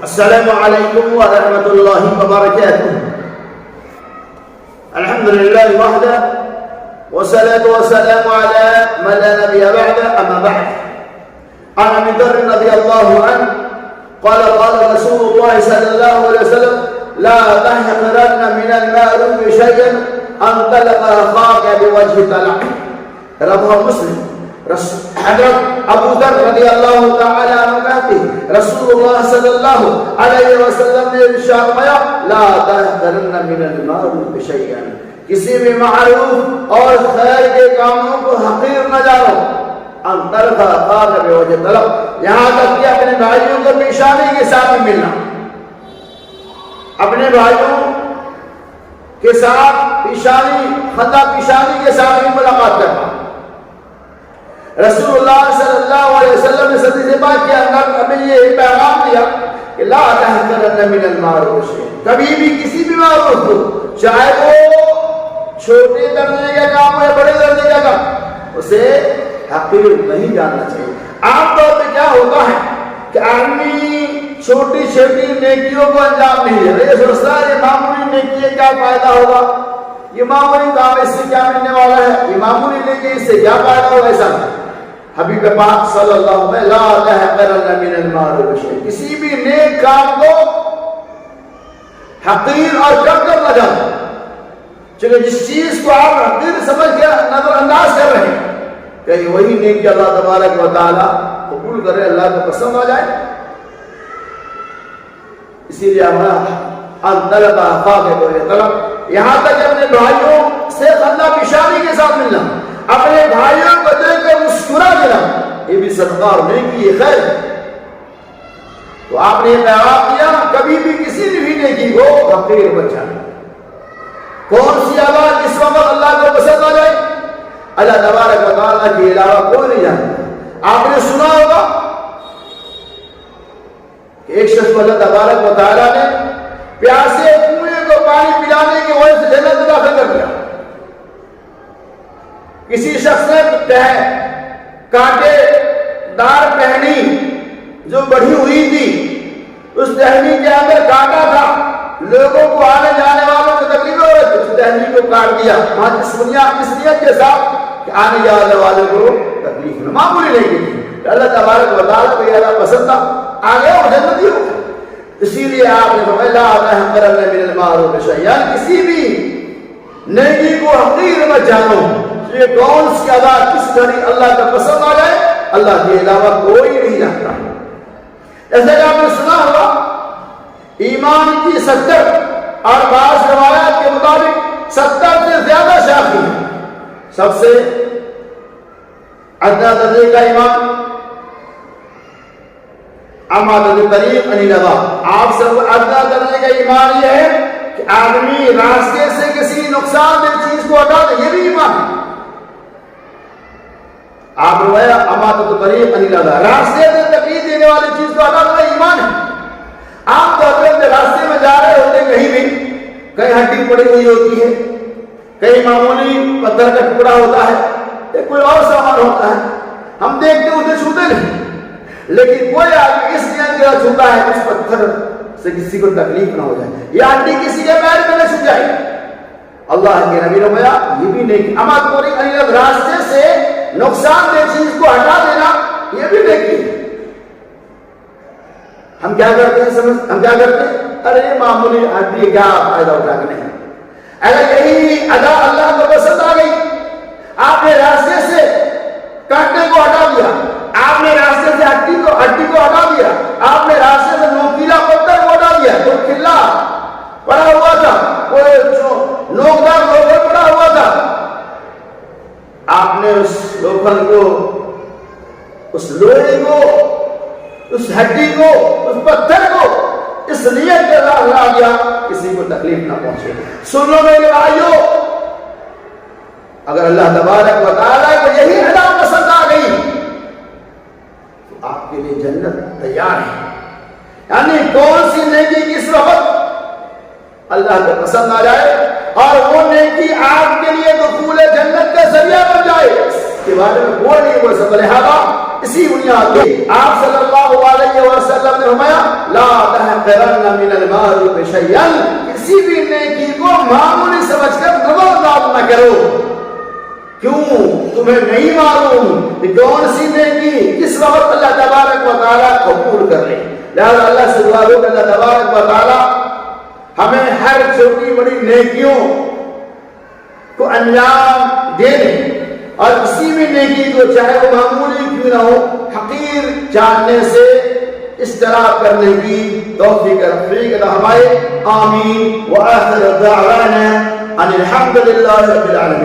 السلام علیکم ورحمۃ اللہ وبرکاتہ. الحمد للہ وحدہ والصلاة والسلام على من لا نبي بعده. اما بعد، عن ابي ذر رضي الله عنه قال قال رسول الله صلى الله عليه وسلم لا تحقرن من المعروف شيئا ان تلقى اخاك بوجه طلق. رواه مسلم. حضرت ابو ذر رضی اللہ تعالی عنہ کہتے ہیں رسول اللہ صلی اللہ علیہ وسلم نے ارشاد فرمایا لا تحقرن من المعروف شیئا، کسی بھی معروف اور خیر کے کاموں کو حقیر نہ جانو. ان تلقى اخاك بوجه طلق، یہاں تک کہ اپنے بھائیوں کو پیشانی کے ساتھ ملنا، اپنے بھائیوں کے ساتھ پیشانی خندہ پیشانی کے ساتھ ملاقات کرنا. رسول اللہ صلی اللہ علیہ وسلم نے حدیث پاک کے اندر ہمیں یہ پیغام دیا کہ لا تحقرن من المعروف شیئا، کبھی بھی کسی بھی معروف کو، چاہے وہ چھوٹے درجے کا کام ہو یا بڑے درجے کا کام، اسے حقیر نہیں جاننا چاہیے. عام طور پہ کیا ہوتا ہے کہ آدمی چھوٹی چھوٹی نیکیوں کو انجام نہیں دیتا. یہ سوچتا ہے یہ معمولی نیکی ہے، کیا فائدہ ہوگا، یہ معمولی کام اس سے کیا ملنے والا ہے، یہ معمولی نیکی اس سے کیا فائدہ ہوگا. ایسا حبیب پاک صلی اللہ علیہ وسلم لا تحقرن من المعروف شیئا، کسی بھی نیک کام کو حقیر اور کم کر نہ جانا. چلو جس چیز کو آپ حقیر سمجھ کے نظر انداز کر رہے ہیں، کہ وہی نیکی اللہ تبارک و تعالی قبول کرے، اللہ کو پسند آ جائے. اسی لیے ہمارا ان تلقى اخاك بوجه طلق، یہاں تک کہ اپنے بھائیوں سے خندہ پیشانی کے ساتھ ملنا، اپنے بھائیوں کو دیکھ کر مسکرا دینا، یہ بھی صدقہ اور نیکی ہے، خیر. تو آپ نے یہ پیغام دیا کبھی بھی کسی بھی نیکی کو حقیر مت جانا. کون سی بات اس وقت اللہ کو پسند آ جائے، اللہ تبارک و تعالیٰ کے علاوہ کوئی نہیں جانتا. آپ نے سنا ہوگا کہ ایک شخص کو اللہ تبارک و تعالیٰ نے پیاسے کنویں کو پانی پلانے کی وجہ سے جنت میں داخل کر دیا. کسی شخص نے کانٹے دار پہنی جو بڑھی ہوئی تھی، اس ٹہنی کے اندر کانٹا تھا، لوگوں کو آنے جانے والوں کو تکلیف ہو رہی تھی، اس ٹہنی کو کاٹ دیا اس نیت کے ساتھ کہ آنے جانے والوں کو تکلیف نہ. معمولی نہیں کی، اللہ تبارک و تعالیٰ کو یہ اللہ پسند تھا، آگے وہ جنتی ہو. اسی لیے آپ نے فرمایا لا تحقرن من المعروف شیئا، کسی بھی نیکی کو حقیر مت جانو. یہ کون سی ادا کس طرح اللہ کا پسند آ جائے، اللہ کے علاوہ کوئی نہیں جانتا. ایسے کہ آپ نے سنا ہوگا ایمان کی 70 اور بعض روایات کے مطابق 70 سے زیادہ شاخیں ہیں. سب سے ادنا درجے کا ایمان عمل طریق انیلوا، آپ سب ادنا درجے کا ایمان یہ ہے کہ آدمی راستے سے کسی نقصان دہ چیز کو ہٹا دے، یہ بھی ایمان ہے. آپ رویا امانت طریق انیلوا، راستے سے تکلیف دینے والی چیز کو ہٹا دینا ایمان ہے. آپ تو اپنے راستے میں جا رہے ہوتے ہیں، کہیں بھی کہیں ہڈی پڑی ہوئی ہوتی ہے، کہیں معمولی پتھر کا ٹکڑا ہوتا ہے، کوئی اور سامان ہوتا ہے، ہم دیکھتے اسے چھوتے نہیں، لیکن کوئی آدمی اس نیت کے چھوتا ہے اس پتھر سے کسی کو تکلیف نہ ہو جائے، یا ہڈی کسی کے پیر میں نہ چھو جائے. اللہ کے نبی نے فرمایا یہ بھی نیکی. امانت طریق راستے سے نقصان دہ چیز کو ہٹا دینا یہ بھی نیکی ہے. ہم کیا کرتے ہیں ارے معمولی ہڈی کیا فائدہ اٹھا کے نہیں. اگر یہی ادا اللہ کو پسند آ گئی، آپ نے راستے سے کانٹے کو ہٹا دیا، آپ نے راستے سے ہڈی کو ہٹا دیا، آپ نے راستے سے نوکیلا پتھر کو ہٹا دیا، کوئی کھلا پڑا ہوا تھا، کوئی نوکدار لوکھڑ پڑا ہوا تھا، آپ نے اس لوکھڑ کو، اس لوہے کو، اس ہڈی کو، اس پتھر کو اس نیت کے ساتھ لا دیا کسی کو تکلیف نہ پہنچے. سن لو میرے بھائیو، اگر اللہ تبارک و تعالیٰ کو یہی ادا پسند آ گئی تو آپ کے لیے جنت تیار ہے. یعنی کون سی نیکی کس وقت اللہ کو پسند آ جائے اور وہ نیکی آپ کے لیے دخول جنت کا ذریعہ بن جائے، اس کے بارے میں کوئی نہیں بول سکتا. لہذا اسی بنیاد پہ آپ صلی اللہ علیہ وسلم نے فرمایا لا تحقرن من المعروف شیئا، کسی بھی نیکی کو معمولی سمجھ کر نظر نہ کرو. کیوں؟ تمہیں نہیں معلوم کہ کون سی نیکی کس وقت اللہ تبارک و تعالیٰ قبول کر لے. لہذا اللہ سے دعا کرو کہ اللہ تبارک و تعالیٰ ہمیں ہر چھوٹی بڑی نیکیوں کو انجام دینے اور کسی بھی نیکی کو چاہے وہ معمولی کیوں نہ ہو حقیر جاننے سے اجتناب کرنے کی توفیق عطا فرمائے. آمین. وآخر دعوانا ان الحمد للہ رب العالمین.